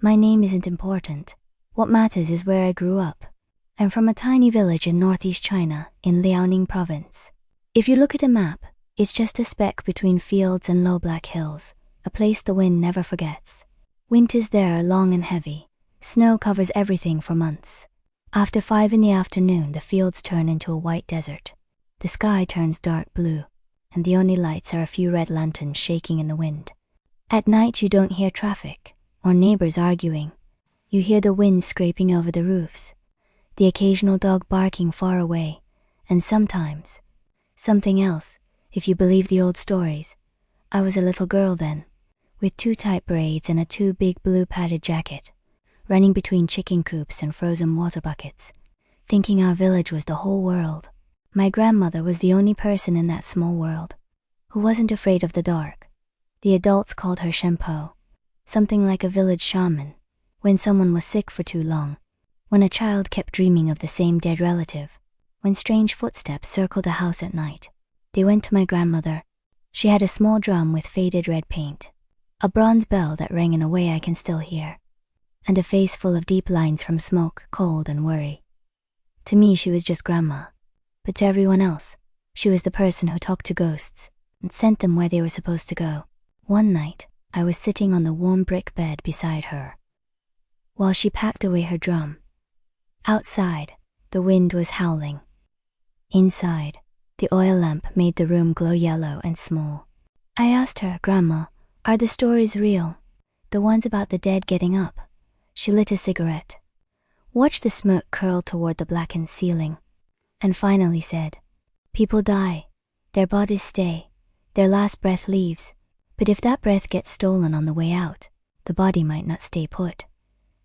My name isn't important. What matters is where I grew up. I'm from a tiny village in northeast China, in Liaoning province. If you look at a map, it's just a speck between fields and low black hills, a place the wind never forgets. Winters there are long and heavy. Snow covers everything for months. After 5 in the afternoon, the fields turn into a white desert. The sky turns dark blue, and the only lights are a few red lanterns shaking in the wind. At night you don't hear traffic, or neighbors arguing. You hear the wind scraping over the roofs, the occasional dog barking far away, and sometimes something else, if you believe the old stories. I was a little girl then, with 2 tight braids and a too big blue padded jacket, running between chicken coops and frozen water buckets, thinking our village was the whole world. My grandmother was the only person in that small world who wasn't afraid of the dark. The adults called her Shaman, something like a village shaman. When someone was sick for too long, when a child kept dreaming of the same dead relative, when strange footsteps circled the house at night, they went to my grandmother. She had a small drum with faded red paint, a bronze bell that rang in a way I can still hear, and a face full of deep lines from smoke, cold, and worry. To me, she was just grandma, but to everyone else, she was the person who talked to ghosts and sent them where they were supposed to go. One night, I was sitting on the warm brick bed beside her, while she packed away her drum. Outside, the wind was howling. Inside, the oil lamp made the room glow yellow and small. I asked her, "Grandma, are the stories real? The ones about the dead getting up?" She lit a cigarette, watched the smoke curl toward the blackened ceiling, and finally said, "People die, their bodies stay, their last breath leaves, but if that breath gets stolen on the way out, the body might not stay put."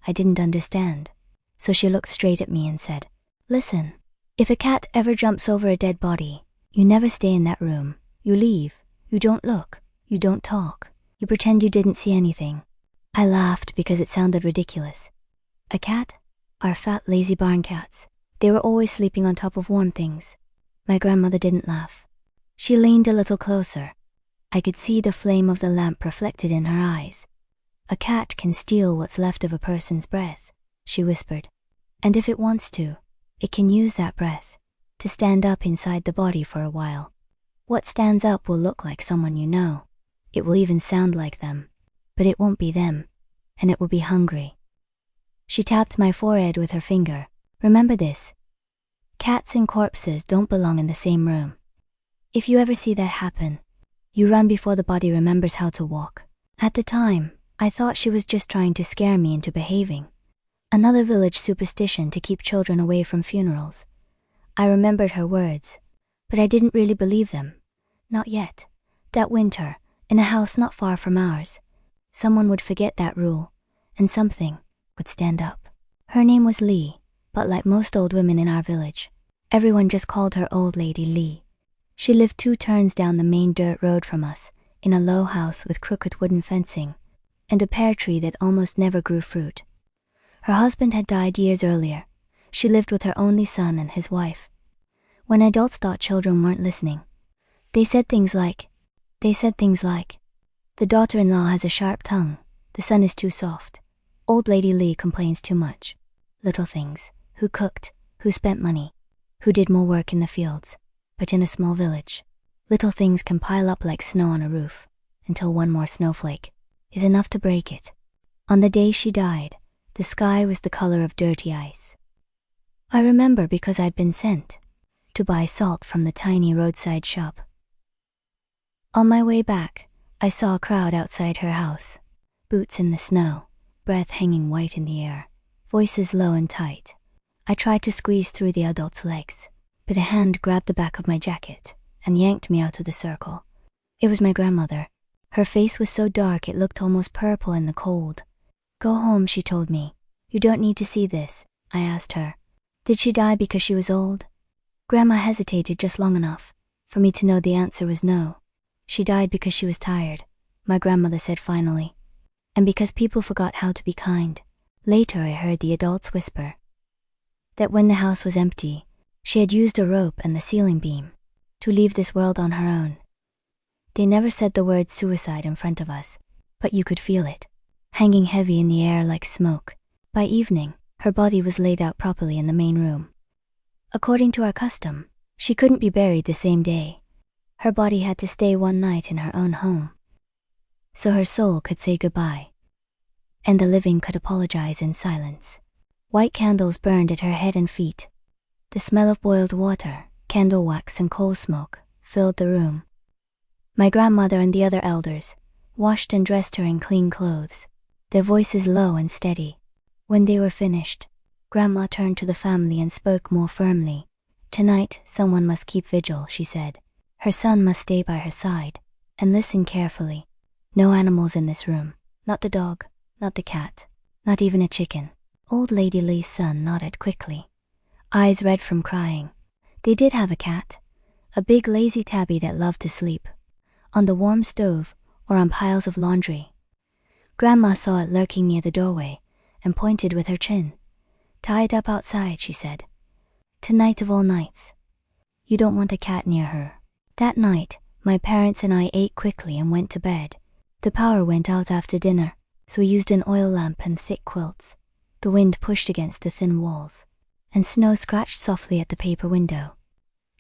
I didn't understand, so she looked straight at me and said, "Listen, if a cat ever jumps over a dead body, you never stay in that room. You leave. You don't look. You don't talk. You pretend you didn't see anything." I laughed because it sounded ridiculous. A cat? Our fat, lazy barn cats. They were always sleeping on top of warm things. My grandmother didn't laugh. She leaned a little closer. I could see the flame of the lamp reflected in her eyes. "A cat can steal what's left of a person's breath," she whispered. "And if it wants to, it can use that breath to stand up inside the body for a while. What stands up will look like someone you know. It will even sound like them, but it won't be them, and it will be hungry." She tapped my forehead with her finger. "Remember this. Cats and corpses don't belong in the same room. If you ever see that happen, you run before the body remembers how to walk." At the time, I thought she was just trying to scare me into behaving. Another village superstition to keep children away from funerals. I remembered her words, but I didn't really believe them. Not yet. That winter, in a house not far from ours, someone would forget that rule, and something would stand up. Her name was Lee, but like most old women in our village, everyone just called her Old Lady Lee. She lived 2 turns down the main dirt road from us, in a low house with crooked wooden fencing, and a pear tree that almost never grew fruit. Her husband had died years earlier. She lived with her only son and his wife. When adults thought children weren't listening, they said things like, "The daughter-in-law has a sharp tongue, the son is too soft. Old Lady Lee complains too much." Little things: who cooked, who spent money, who did more work in the fields. But in a small village, little things can pile up like snow on a roof, until one more snowflake is enough to break it. On the day she died, the sky was the color of dirty ice. I remember because I'd been sent to buy salt from the tiny roadside shop. On my way back, I saw a crowd outside her house, boots in the snow, breath hanging white in the air, voices low and tight. I tried to squeeze through the adults' legs, but a hand grabbed the back of my jacket and yanked me out of the circle. It was my grandmother. Her face was so dark it looked almost purple in the cold. "Go home," she told me. "You don't need to see this." I asked her, "Did she die because she was old?" Grandma hesitated just long enough for me to know the answer was no. "She died because she was tired," my grandmother said finally, "and because people forgot how to be kind." Later I heard the adults whisper that when the house was empty, she had used a rope and the ceiling beam to leave this world on her own. They never said the word suicide in front of us, but you could feel it. hanging heavy in the air like smoke. By evening, her body was laid out properly in the main room. According to our custom, she couldn't be buried the same day. Her body had to stay one night in her own home, so her soul could say goodbye, and the living could apologize in silence. White candles burned at her head and feet. The smell of boiled water, candle wax and coal smoke filled the room. My grandmother and the other elders washed and dressed her in clean clothes, their voices low and steady. When they were finished, Grandma turned to the family and spoke more firmly. "Tonight, someone must keep vigil," she said. "Her son must stay by her side, and listen carefully. No animals in this room. Not the dog, not the cat, not even a chicken." Old Lady Lee's son nodded quickly, eyes red from crying. They did have a cat, a big lazy tabby that loved to sleep on the warm stove or on piles of laundry. Grandma saw it lurking near the doorway and pointed with her chin. "Tie it up outside," she said. "Tonight of all nights. You don't want a cat near her." That night, my parents and I ate quickly and went to bed. The power went out after dinner, so we used an oil lamp and thick quilts. The wind pushed against the thin walls, and snow scratched softly at the paper window.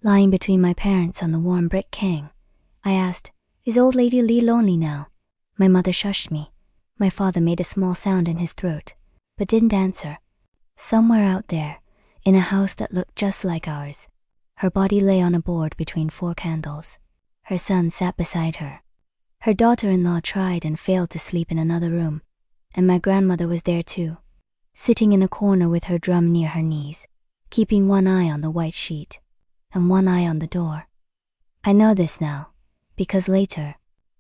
Lying between my parents on the warm brick kang, I asked, "Is Old Lady Lee lonely now?" My mother shushed me. My father made a small sound in his throat, but didn't answer. Somewhere out there, in a house that looked just like ours, her body lay on a board between 4 candles. Her son sat beside her. Her daughter-in-law tried and failed to sleep in another room, and my grandmother was there too, sitting in a corner with her drum near her knees, keeping one eye on the white sheet and one eye on the door. I know this now, because later,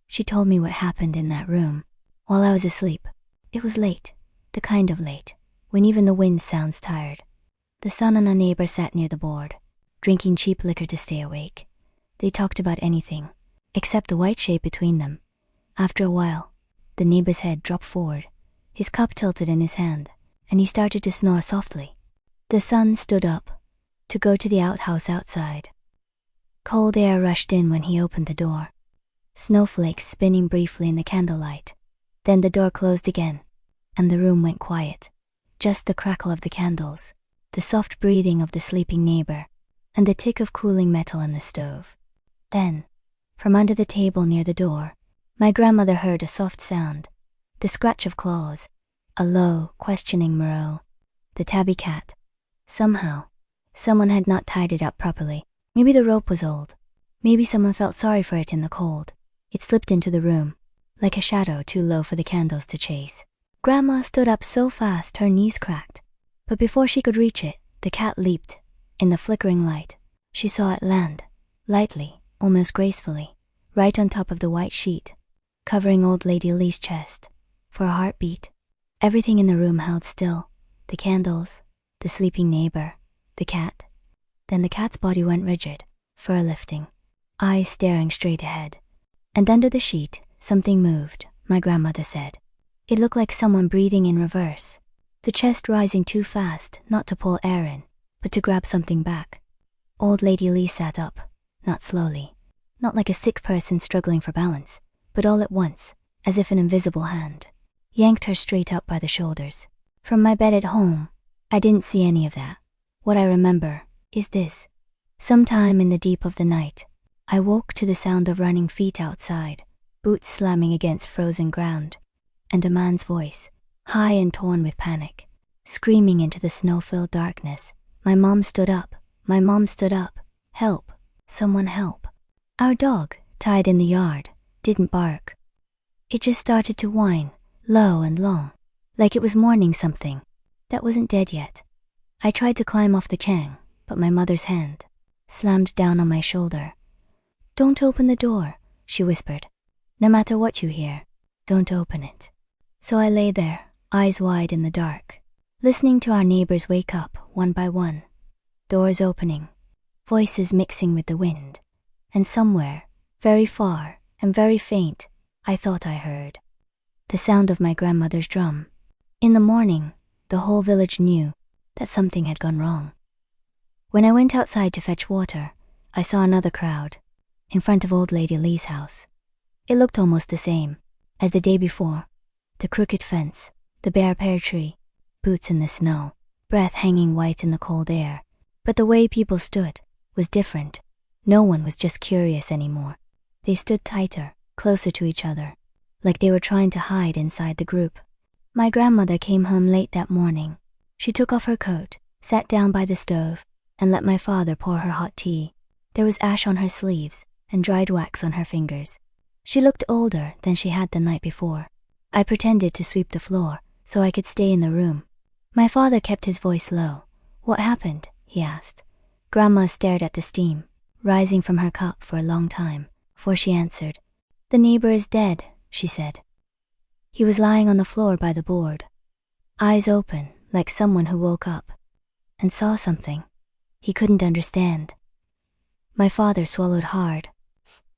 she told me what happened in that room while I was asleep. It was late, the kind of late, when even the wind sounds tired. The son and a neighbor sat near the board, drinking cheap liquor to stay awake. They talked about anything, except the white shape between them. After a while, the neighbor's head dropped forward, his cup tilted in his hand, and he started to snore softly. The son stood up to go to the outhouse outside. Cold air rushed in when he opened the door, snowflakes spinning briefly in the candlelight. Then the door closed again, and the room went quiet. Just the crackle of the candles, the soft breathing of the sleeping neighbor, and the tick of cooling metal in the stove. Then, from under the table near the door, my grandmother heard a soft sound, the scratch of claws, a low, questioning merow. The tabby cat. Somehow, someone had not tied it up properly. Maybe the rope was old. Maybe someone felt sorry for it in the cold. It slipped into the room, like a shadow too low for the candles to chase. Grandma stood up so fast her knees cracked. But before she could reach it, the cat leaped. In the flickering light, she saw it land, lightly, almost gracefully, right on top of the white sheet, covering Old Lady Lee's chest. For a heartbeat, everything in the room held still. The candles, the sleeping neighbor, the cat. Then the cat's body went rigid, fur lifting, eyes staring straight ahead. And under the sheet, something moved, my grandmother said. It looked like someone breathing in reverse, the chest rising too fast not to pull air in, but to grab something back. Old Lady Lee sat up, not slowly, not like a sick person struggling for balance, but all at once, as if an invisible hand yanked her straight up by the shoulders. From my bed at home, I didn't see any of that. What I remember is this. Sometime in the deep of the night, I woke to the sound of running feet outside, boots slamming against frozen ground, and a man's voice, high and torn with panic, screaming into the snow-filled darkness. My mom stood up. My mom stood up. "Help! Someone help!" Our dog, tied in the yard, didn't bark. It just started to whine, low and long, like it was mourning something that wasn't dead yet. I tried to climb off the chang, but my mother's hand slammed down on my shoulder. "Don't open the door," she whispered. "No matter what you hear, don't open it." So I lay there, eyes wide in the dark, listening to our neighbors wake up one by one, doors opening, voices mixing with the wind, and somewhere, very far and very faint, I thought I heard the sound of my grandmother's drum. In the morning, the whole village knew that something had gone wrong. When I went outside to fetch water, I saw another crowd, in front of Old Lady Lee's house. It looked almost the same as the day before, The crooked fence, the bare pear tree, boots in the snow, breath hanging white in the cold air. But the way people stood was different. No one was just curious anymore. They stood tighter, closer to each other, like they were trying to hide inside the group. My grandmother came home late that morning. She took off her coat, sat down by the stove, and let my father pour her hot tea. There was ash on her sleeves and dried wax on her fingers. She looked older than she had the night before. I pretended to sweep the floor so I could stay in the room. My father kept his voice low. "What happened?" he asked. Grandma stared at the steam rising from her cup for a long time before she answered. "The neighbor is dead," she said. He was lying on the floor by the board, eyes open like someone who woke up and saw something he couldn't understand. My father swallowed hard.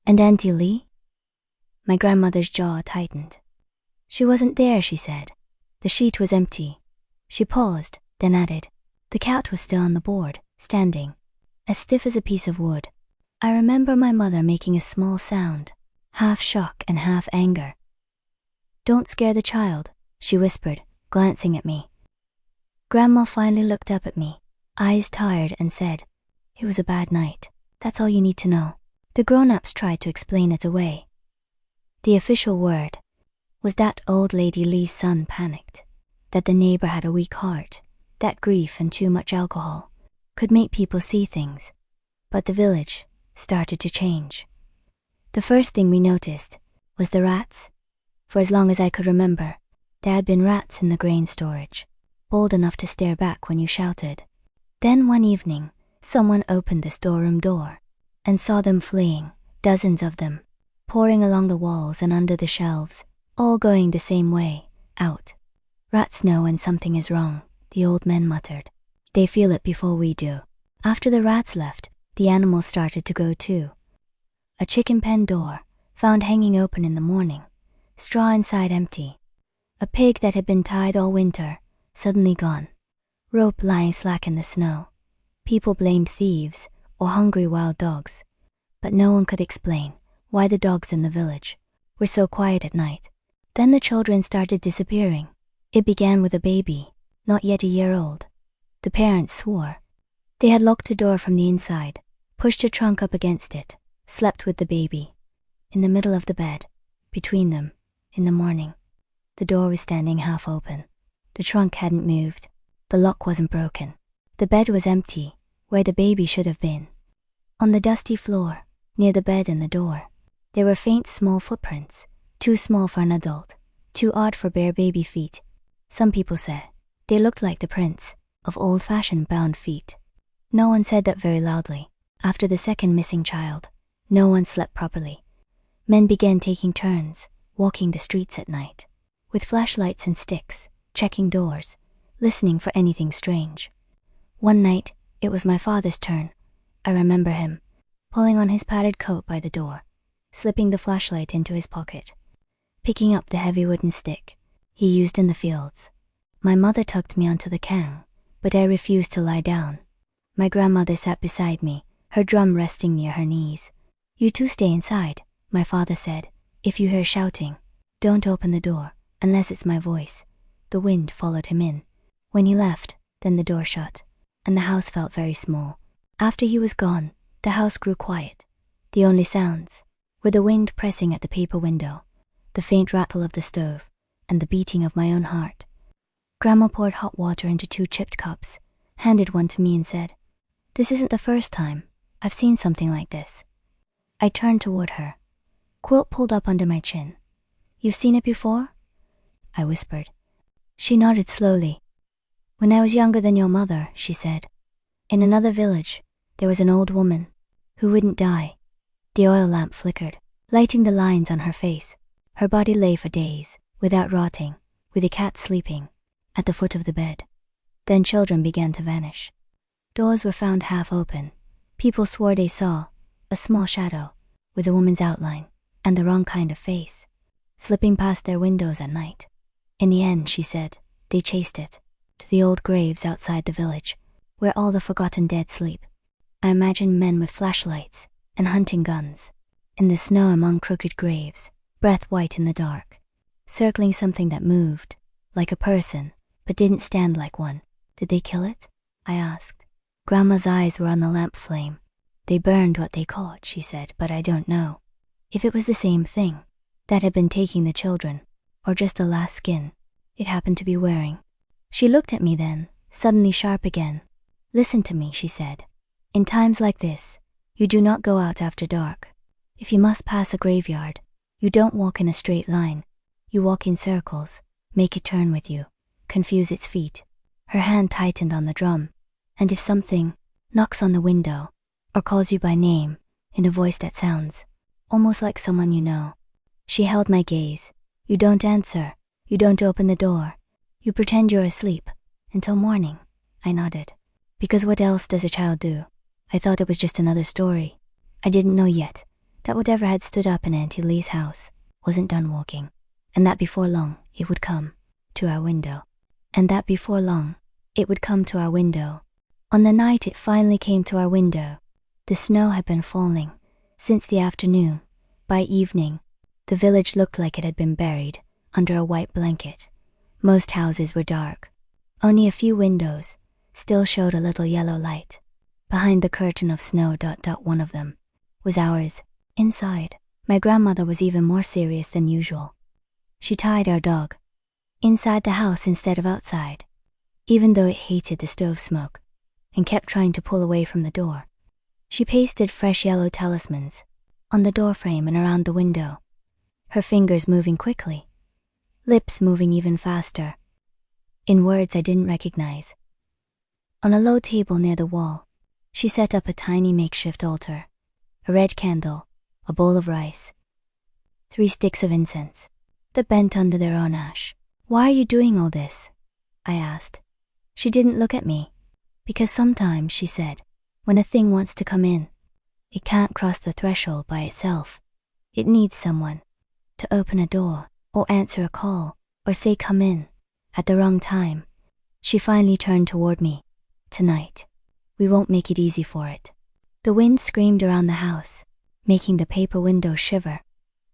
"And Auntie Lee?" My grandmother's jaw tightened. "She wasn't there," she said. "The sheet was empty." She paused, then added, "The cat was still on the board, standing, as stiff as a piece of wood." I remember my mother making a small sound, half shock and half anger. "Don't scare the child," she whispered, glancing at me. Grandma finally looked up at me, eyes tired, and said, "It was a bad night. That's all you need to know." The grown-ups tried to explain it away. The official word was that old lady Lee's son panicked, that the neighbor had a weak heart, that grief and too much alcohol could make people see things. But the village started to change. The first thing we noticed was the rats. For as long as I could remember, there had been rats in the grain storage, bold enough to stare back when you shouted. Then one evening, someone opened the storeroom door and saw them fleeing, dozens of them, pouring along the walls and under the shelves, all going the same way, out. "Rats know when something is wrong," the old men muttered. "They feel it before we do." After the rats left, the animals started to go too. A chicken pen door, found hanging open in the morning, straw inside empty. A pig that had been tied all winter, suddenly gone. Rope lying slack in the snow. People blamed thieves or hungry wild dogs, but no one could explain why the dogs in the village were so quiet at night. Then the children started disappearing. It began with a baby, not yet a year old. The parents swore. They had locked the door from the inside, pushed a trunk up against it, slept with the baby. In the middle of the bed, between them, in the morning, the door was standing half open. The trunk hadn't moved. The lock wasn't broken. The bed was empty, where the baby should have been. On the dusty floor, near the bed and the door, there were faint small footprints, too small for an adult, too odd for bare baby feet. Some people said they looked like the prints of old-fashioned bound feet. No one said that very loudly. After the second missing child, no one slept properly. Men began taking turns, walking the streets at night, with flashlights and sticks, checking doors, listening for anything strange. One night, it was my father's turn. I remember him, pulling on his padded coat by the door, slipping the flashlight into his pocket, picking up the heavy wooden stick he used in the fields. My mother tucked me onto the kang, but I refused to lie down. My grandmother sat beside me, her drum resting near her knees. "You two stay inside," my father said. "If you hear shouting, don't open the door, unless it's my voice." The wind followed him in. When he left, then the door shut, and the house felt very small. After he was gone, the house grew quiet. The only sounds were the wind pressing at the paper window, the faint rattle of the stove, and the beating of my own heart. Grandma poured hot water into 2 chipped cups, handed one to me and said, "This isn't the first time I've seen something like this." I turned toward her. Quilt pulled up under my chin. "You've seen it before?" I whispered. She nodded slowly. "When I was younger than your mother," she said, "in another village, there was an old woman who wouldn't die." The oil lamp flickered, lighting the lines on her face. Her body lay for days, without rotting, with the cat sleeping at the foot of the bed. Then children began to vanish. Doors were found half open. People swore they saw a small shadow with a woman's outline and the wrong kind of face, slipping past their windows at night. In the end, she said, they chased it to the old graves outside the village, where all the forgotten dead sleep. I imagined men with flashlights and hunting guns, in the snow among crooked graves, breath white in the dark. circling something that moved, like a person, but didn't stand like one. Did they kill it? I asked. Grandma's eyes were on the lamp flame. They burned what they caught, she said, but I don't know. If it was the same thing that had been taking the children, or just the last skin it happened to be wearing. She looked at me then, suddenly sharp again. Listen to me, she said. In times like this, you do not go out after dark. If you must pass a graveyard, you don't walk in a straight line. You walk in circles, make it turn with you, confuse its feet. Her hand tightened on the drum. And if something knocks on the window, or calls you by name, in a voice that sounds almost like someone you know. She held my gaze. You don't answer. You don't open the door. You pretend you're asleep. Until morning. I nodded. Because what else does a child do? I thought it was just another story. I didn't know yet that whatever had stood up in Auntie Lee's house wasn't done walking, and that before long it would come to our window. And that before long it would come to our window. On the night it finally came to our window, the snow had been falling since the afternoon. By evening, the village looked like it had been buried under a white blanket. Most houses were dark. Only a few windows still showed a little yellow light. Behind the curtain of snow, one of them was ours. Inside, my grandmother was even more serious than usual. She tied our dog inside the house instead of outside, even though it hated the stove smoke, and kept trying to pull away from the door. She pasted fresh yellow talismans on the doorframe and around the window, her fingers moving quickly, lips moving even faster, in words I didn't recognize. On a low table near the wall, she set up a tiny makeshift altar, a red candle, a bowl of rice, 3 sticks of incense that bent under their own ash. Why are you doing all this? I asked. She didn't look at me. Because sometimes, she said, when a thing wants to come in, it can't cross the threshold by itself. It needs someone to open a door, or answer a call, or say come in, at the wrong time. She finally turned toward me. Tonight, we won't make it easy for it. The wind screamed around the house, making the paper window shiver.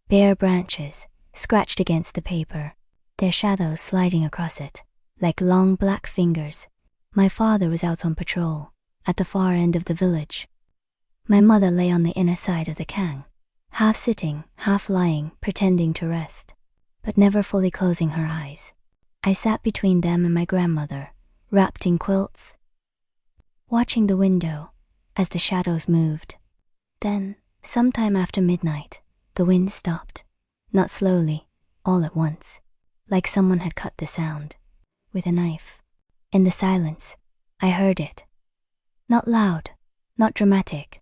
Bare branches scratched against the paper, their shadows sliding across it, like long black fingers. My father was out on patrol, at the far end of the village. My mother lay on the inner side of the kang, half sitting, half lying, pretending to rest, but never fully closing her eyes. I sat between them and my grandmother, wrapped in quilts, watching the window as the shadows moved. Then, sometime after midnight, the wind stopped, not slowly, all at once, like someone had cut the sound with a knife. In the silence, I heard it. Not loud, not dramatic,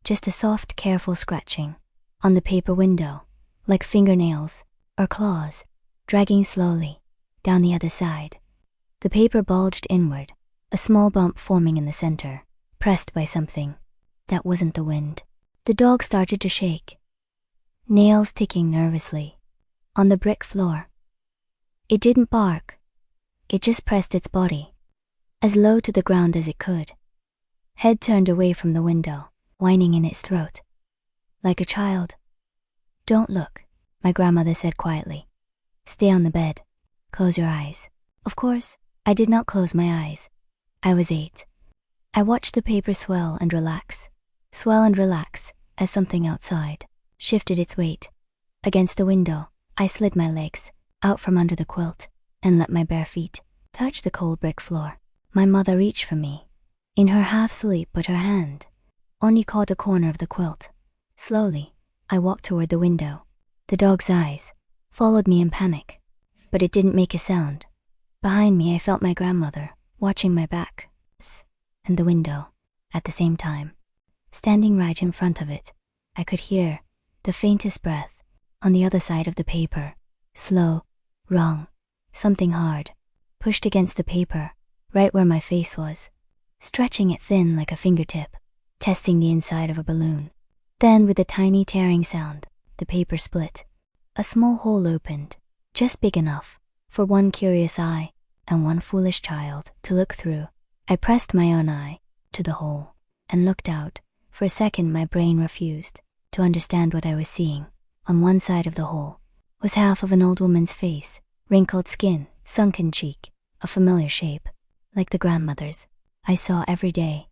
just a soft, careful scratching on the paper window, like fingernails or claws, dragging slowly down the other side. The paper bulged inward, a small bump forming in the center, pressed by something that wasn't the wind. The dog started to shake, nails ticking nervously on the brick floor. It didn't bark. It just pressed its body as low to the ground as it could, head turned away from the window, whining in its throat, like a child. Don't look, my grandmother said quietly. Stay on the bed. Close your eyes. Of course, I did not close my eyes. I was 8. I watched the paper swell and relax as something outside shifted its weight. Against the window, I slid my legs out from under the quilt and let my bare feet touch the cold brick floor. My mother reached for me, in her half-sleep, but her hand only caught a corner of the quilt. Slowly, I walked toward the window. The dog's eyes followed me in panic, but it didn't make a sound. Behind me, I felt my grandmother watching my back and the window at the same time. Standing right in front of it, I could hear the faintest breath on the other side of the paper. Slow, wrong, something hard, pushed against the paper, right where my face was, stretching it thin like a fingertip, testing the inside of a balloon. Then, with a tiny tearing sound, the paper split. A small hole opened, just big enough for one curious eye and one foolish child to look through. I pressed my own eye to the hole and looked out. For a second, my brain refused to understand what I was seeing. On one side of the hole was half of an old woman's face, wrinkled skin, sunken cheek, a familiar shape, like the grandmother's I saw every day.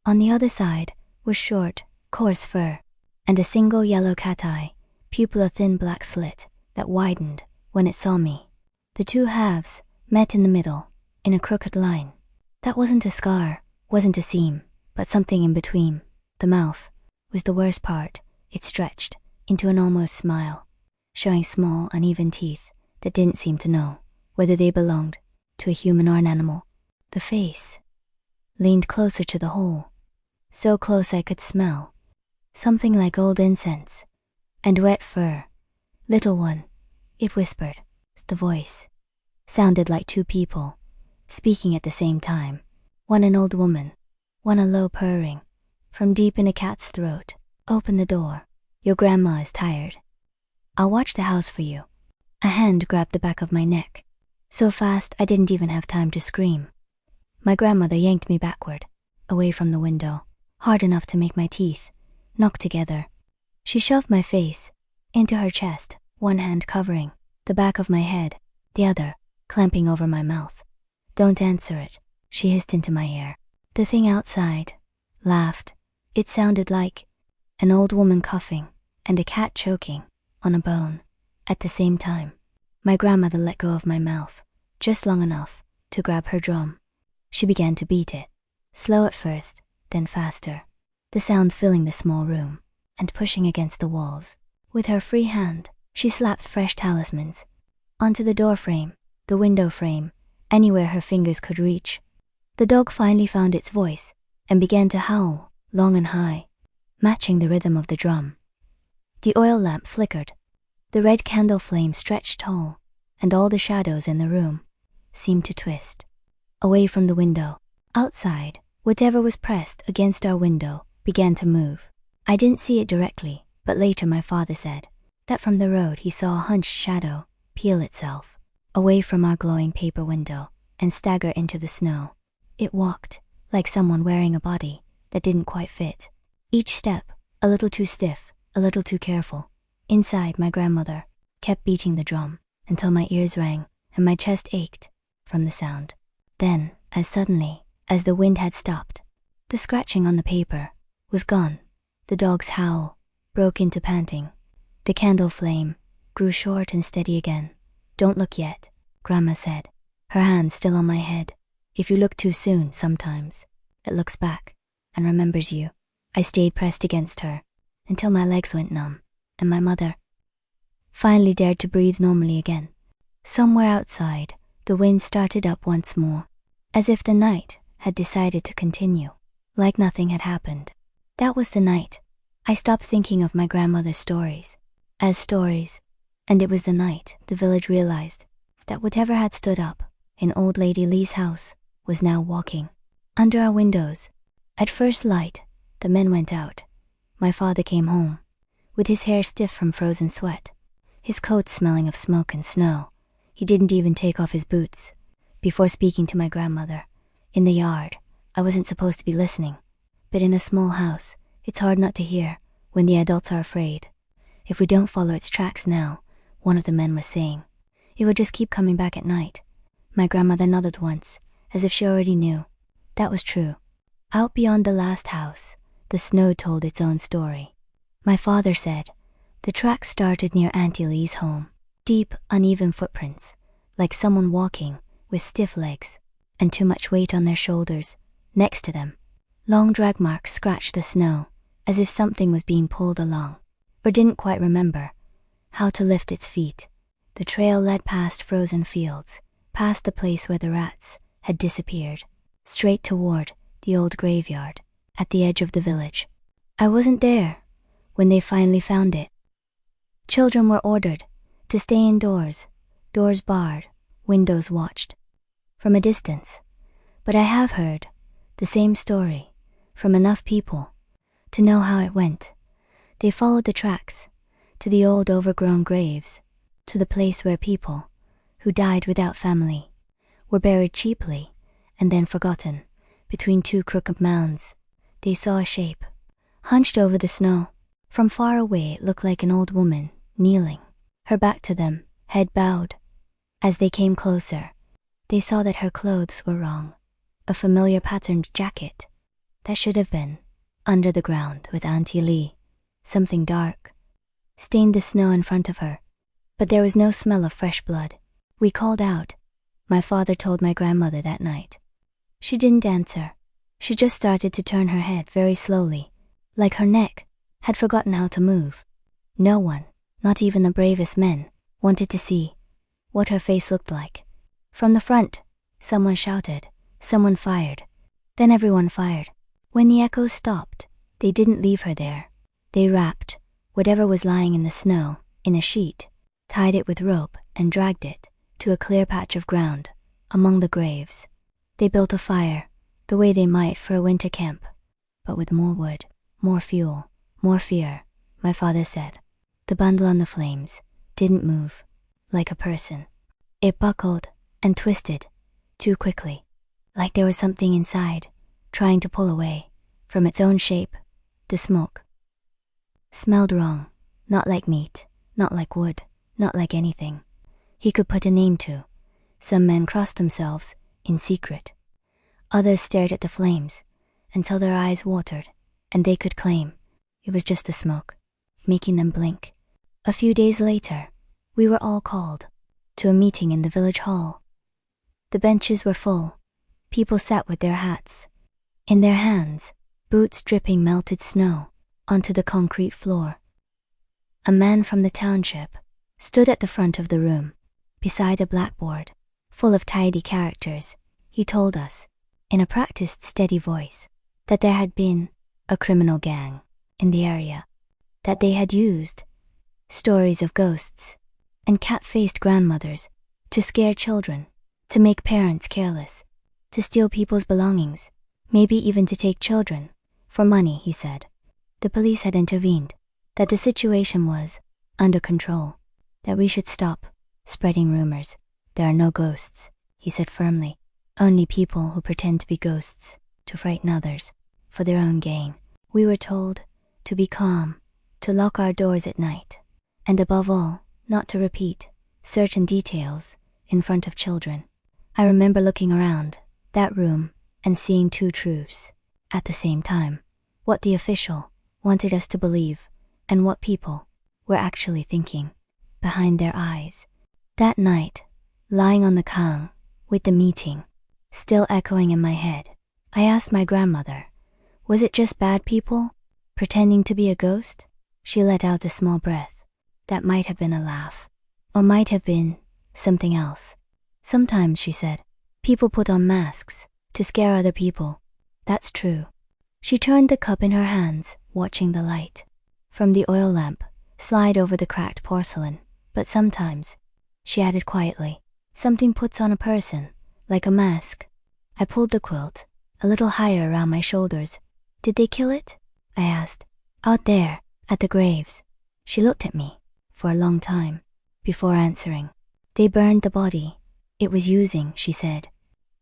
On the other side was short, coarse fur, and a single yellow cat eye, pupil a thin black slit that widened when it saw me. The two halves met in the middle, in a crooked line. That wasn't a scar, wasn't a seam, but something in between. The mouth was the worst part. It stretched into an almost smile, showing small, uneven teeth that didn't seem to know whether they belonged to a human or an animal. The face leaned closer to the hole, so close I could smell something like old incense and wet fur. "Little one," it whispered. The voice sounded like two people speaking at the same time, one an old woman, one a low purring from deep in a cat's throat. "Open the door. Your grandma is tired. I'll watch the house for you." A hand grabbed the back of my neck, so fast I didn't even have time to scream. My grandmother yanked me backward, away from the window, hard enough to make my teeth knock together. She shoved my face into her chest, one hand covering the back of my head, the other clamping over my mouth. "Don't answer it," she hissed into my ear. The thing outside laughed. It sounded like an old woman coughing and a cat choking on a bone at the same time. My grandmother let go of my mouth just long enough to grab her drum. She began to beat it, slow at first, then faster, the sound filling the small room and pushing against the walls. With her free hand, she slapped fresh talismans onto the door frame, the window frame, anywhere her fingers could reach. The dog finally found its voice and began to howl, long and high, matching the rhythm of the drum. The oil lamp flickered. The red candle flame stretched tall, and all the shadows in the room seemed to twist away from the window. Outside, whatever was pressed against our window began to move. I didn't see it directly, but later my father said that from the road he saw a hunched shadow peel itself away from our glowing paper window and stagger into the snow. It walked like someone wearing a body that didn't quite fit. Each step a little too stiff, a little too careful. Inside, my grandmother kept beating the drum until my ears rang and my chest ached from the sound. Then, as suddenly as the wind had stopped, the scratching on the paper was gone. The dog's howl broke into panting. The candle flame grew short and steady again. "Don't look yet," Grandma said, her hand still on my head. "If you look too soon, sometimes it looks back and remembers you." I stayed pressed against her until my legs went numb and my mother finally dared to breathe normally again. Somewhere outside, the wind started up once more, as if the night had decided to continue, like nothing had happened. That was the night I stopped thinking of my grandmother's stories as stories, and it was the night the village realized that whatever had stood up in Old Lady Lee's house was now walking under our windows. At first light, the men went out. My father came home, with his hair stiff from frozen sweat, his coat smelling of smoke and snow. He didn't even take off his boots before speaking to my grandmother. In the yard, I wasn't supposed to be listening, but in a small house, it's hard not to hear when the adults are afraid. "If we don't follow its tracks now," one of the men was saying, "it would just keep coming back at night." My grandmother nodded once, as if she already knew. That was true. Out beyond the last house, the snow told its own story. My father said the tracks started near Auntie Lee's home. Deep, uneven footprints, like someone walking with stiff legs and too much weight on their shoulders. Next to them, long drag marks scratched the snow, as if something was being pulled along, or didn't quite remember how to lift its feet. The trail led past frozen fields, past the place where the rats had disappeared, straight toward the old graveyard at the edge of the village. I wasn't there when they finally found it. Children were ordered to stay indoors, doors barred, windows watched from a distance. But I have heard the same story from enough people to know how it went. They followed the tracks to the old overgrown graves, to the place where people who died without family were buried cheaply and then forgotten. Between two crooked mounds, they saw a shape hunched over the snow. From far away it looked like an old woman kneeling, her back to them, head bowed. As they came closer, they saw that her clothes were wrong. A familiar patterned jacket that should have been under the ground with Auntie Lee. Something dark stained the snow in front of her, but there was no smell of fresh blood. We called out. My father told my grandmother that night. She didn't answer. She just started to turn her head very slowly, like her neck had forgotten how to move. No one, not even the bravest men, wanted to see what her face looked like. From the front, someone shouted, someone fired. Then everyone fired. When the echoes stopped, they didn't leave her there. They wrapped whatever was lying in the snow in a sheet, tied it with rope, and dragged it to a clear patch of ground among the graves. They built a fire, the way they might for a winter camp, but with more wood, more fuel, more fear, my father said. The bundle on the flames didn't move like a person. It buckled and twisted too quickly, like there was something inside trying to pull away from its own shape. The smoke smelled wrong, not like meat, not like wood, not like anything he could put a name to. Some men crossed themselves in secret. Others stared at the flames until their eyes watered, and they could claim it was just the smoke, making them blink. A few days later, we were all called to a meeting in the village hall. The benches were full. People sat with their hats in their hands, boots dripping melted snow onto the concrete floor. A man from the township stood at the front of the room, beside a blackboard full of tidy characters. He told us, in a practiced, steady voice, that there had been a criminal gang in the area, that they had used stories of ghosts and cat-faced grandmothers to scare children, to make parents careless, to steal people's belongings, maybe even to take children for money, he said. The police had intervened, that the situation was under control, that we should stop spreading rumors. There are no ghosts, he said firmly, only people who pretend to be ghosts to frighten others for their own gain. We were told to be calm, to lock our doors at night, and above all, not to repeat certain details in front of children. I remember looking around that room and seeing two truths at the same time: what the official wanted us to believe and what people were actually thinking behind their eyes. That night, lying on the kang with the meeting still echoing in my head, I asked my grandmother, was it just bad people pretending to be a ghost? She let out a small breath. That might have been a laugh, or might have been something else. Sometimes, she said, people put on masks to scare other people. That's true. She turned the cup in her hands, watching the light from the oil lamp slide over the cracked porcelain. But sometimes, she added quietly, something puts on a person, like a mask. I pulled the quilt a little higher around my shoulders. Did they kill it? I asked. Out there, at the graves. She looked at me for a long time before answering. They burned the body. It was using, she said.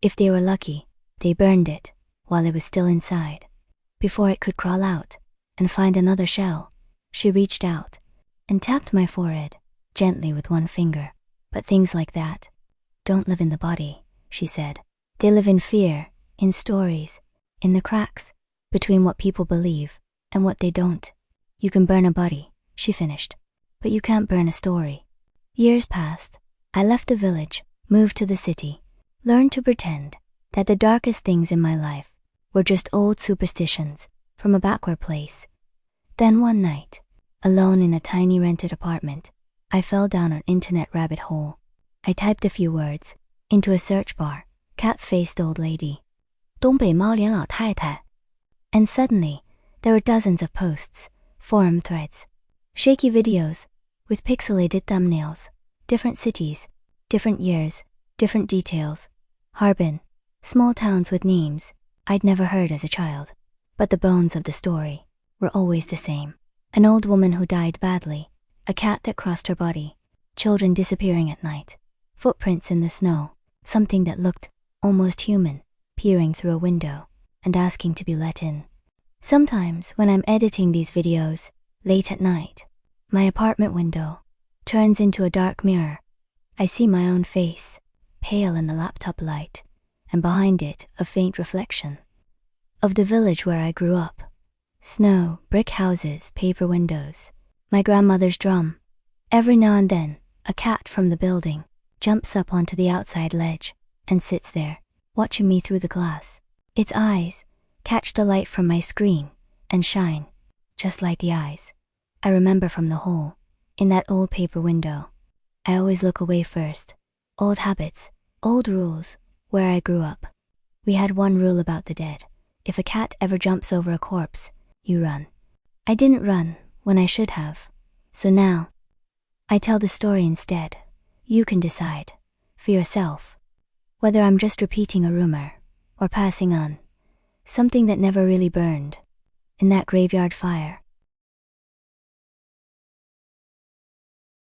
If they were lucky, they burned it while it was still inside, before it could crawl out and find another shell. She reached out and tapped my forehead gently with one finger. But things like that don't live in the body, she said. They live in fear, in stories, in the cracks between what people believe and what they don't. You can burn a body, she finished, but you can't burn a story. Years passed. I left the village, moved to the city, learned to pretend that the darkest things in my life were just old superstitions from a backward place. Then one night, alone in a tiny rented apartment, I fell down an internet rabbit hole. I typed a few words into a search bar: cat-faced old lady, 东北猫脸老太太. And suddenly, there were dozens of posts, forum threads, shaky videos with pixelated thumbnails, different cities, different years, different details. Harbin, small towns with names I'd never heard as a child. But the bones of the story were always the same. An old woman who died badly, a cat that crossed her body, children disappearing at night, footprints in the snow, something that looked almost human, peering through a window and asking to be let in. Sometimes when I'm editing these videos, late at night, my apartment window turns into a dark mirror. I see my own face, pale in the laptop light, and behind it a faint reflection of the village where I grew up. Snow, brick houses, paper windows, my grandmother's drum. Every now and then, a cat from the building jumps up onto the outside ledge and sits there, watching me through the glass. Its eyes catch the light from my screen and shine, just like the eyes I remember from the hole in that old paper window. I always look away first. Old habits, old rules, where I grew up. We had one rule about the dead. If a cat ever jumps over a corpse, you run. I didn't run when I should have. So now, I tell the story instead. You can decide for yourself whether I'm just repeating a rumor or passing on something that never really burned in that graveyard fire.